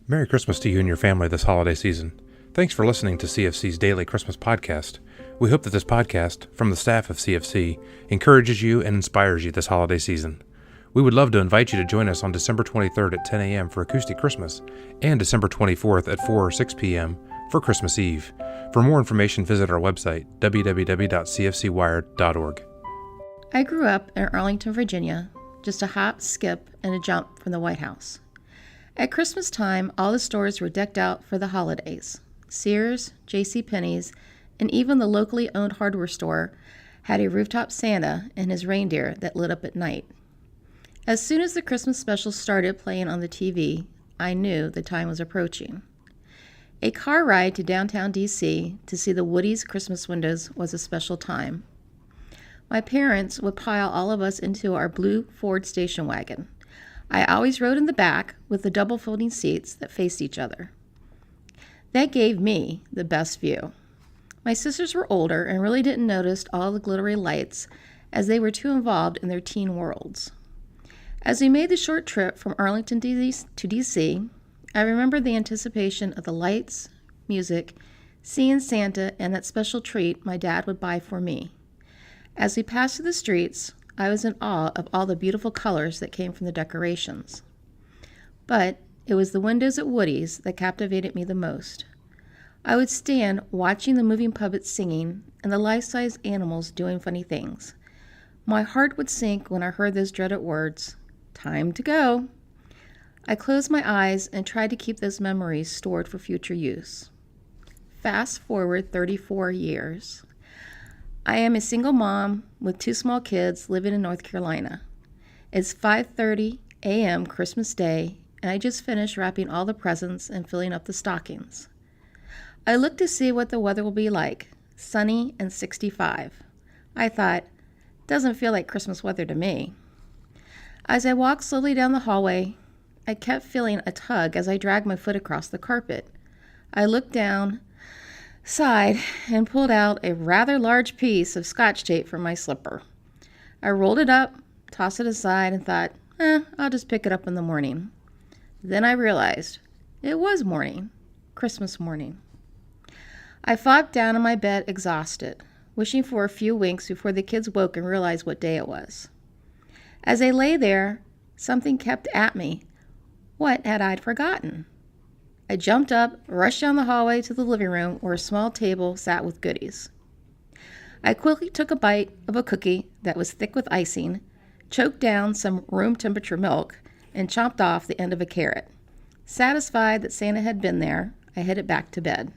Merry Christmas to you and your family this holiday season. Thanks for listening to CFC's Daily Christmas Podcast. We hope that this podcast, from the staff of CFC, encourages you and inspires you this holiday season. We would love to invite you to join us on December 23rd at 10 a.m. for Acoustic Christmas and December 24th at 4 or 6 p.m. for Christmas Eve. For more information, visit our website, www.cfcwired.org. I grew up in Arlington, Virginia, just a hop, skip, and a jump from the White House. At Christmas time, all the stores were decked out for the holidays. Sears, JCPenney's, and even the locally owned hardware store had a rooftop Santa and his reindeer that lit up at night. As soon as the Christmas special started playing on the TV, I knew the time was approaching. A car ride to downtown D.C. to see the Woody's Christmas windows was a special time. My parents would pile all of us into our blue Ford station wagon. I always rode in the back with the double folding seats that faced each other. That gave me the best view. My sisters were older and really didn't notice all the glittery lights as they were too involved in their teen worlds. As we made the short trip from Arlington to D.C., I remember the anticipation of the lights, music, seeing Santa, and that special treat my dad would buy for me. As we passed through the streets, I was in awe of all the beautiful colors that came from the decorations. But it was the windows at Woody's that captivated me the most. I would stand watching the moving puppets singing and the life-size animals doing funny things. My heart would sink when I heard those dreaded words, "Time to go." I closed my eyes and tried to keep those memories stored for future use. Fast forward 34 years. I am a single mom with 2 small kids living in North Carolina. It's 5:30 a.m. Christmas Day, and I just finished wrapping all the presents and filling up the stockings. I looked to see what the weather will be like, sunny and 65. I thought, doesn't feel like Christmas weather to me. As I walked slowly down the hallway, I kept feeling a tug as I dragged my foot across the carpet. I looked down, sighed, and pulled out a rather large piece of Scotch tape from my slipper. I rolled it up, tossed it aside, and thought, I'll just pick it up in the morning. Then I realized it was morning, Christmas morning. I flopped down in my bed exhausted, wishing for a few winks before the kids woke and realized what day it was. As I lay there, something kept at me. What had I forgotten? I jumped up, rushed down the hallway to the living room where a small table sat with goodies. I quickly took a bite of a cookie that was thick with icing, choked down some room temperature milk, and chomped off the end of a carrot. Satisfied that Santa had been there, I headed back to bed.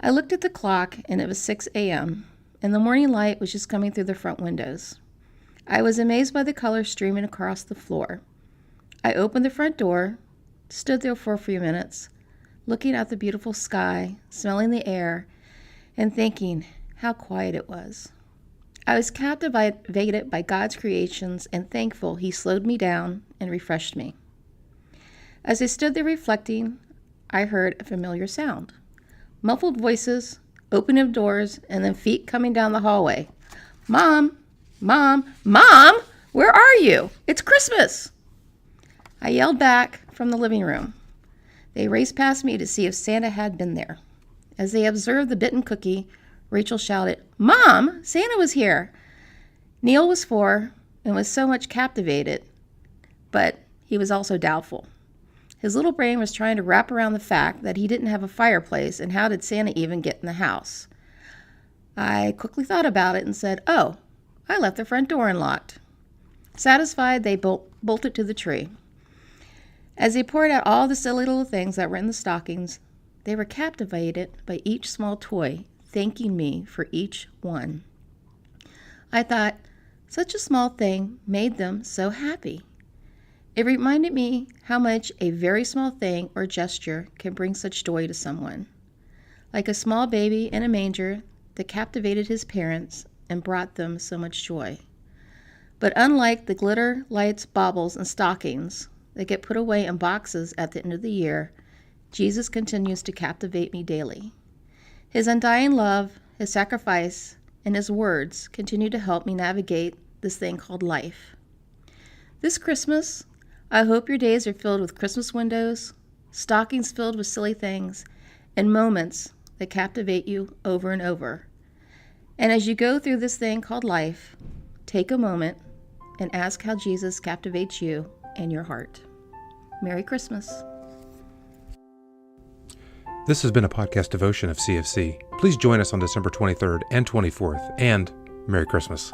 I looked at the clock and it was 6 a.m., and the morning light was just coming through the front windows. I was amazed by the colors streaming across the floor. I opened the front door, stood there for a few minutes, looking at the beautiful sky, smelling the air, and thinking how quiet it was. I was captivated by God's creations and thankful He slowed me down and refreshed me. As I stood there reflecting, I heard a familiar sound. Muffled voices, opening of doors, and then feet coming down the hallway. "Mom! Mom! Mom! Where are you? It's Christmas!" I yelled back from the living room. They raced past me to see if Santa had been there. As they observed the bitten cookie, Rachel shouted, "Mom, Santa was here!" Neil was 4 and was so much captivated, but he was also doubtful. His little brain was trying to wrap around the fact that he didn't have a fireplace, and how did Santa even get in the house? I quickly thought about it and said, "Oh, I left the front door unlocked." Satisfied, they bolted to the tree. As they poured out all the silly little things that were in the stockings, they were captivated by each small toy, thanking me for each one. I thought, such a small thing made them so happy. It reminded me how much a very small thing or gesture can bring such joy to someone. Like a small baby in a manger that captivated his parents and brought them so much joy. But unlike the glitter, lights, baubles, and stockings that get put away in boxes at the end of the year, Jesus continues to captivate me daily. His undying love, His sacrifice, and His words continue to help me navigate this thing called life. This Christmas, I hope your days are filled with Christmas windows, stockings filled with silly things, and moments that captivate you over and over. And as you go through this thing called life, take a moment and ask how Jesus captivates you and your heart. Merry Christmas. This has been a podcast devotion of CFC. Please join us on December 23rd and 24th, and Merry Christmas.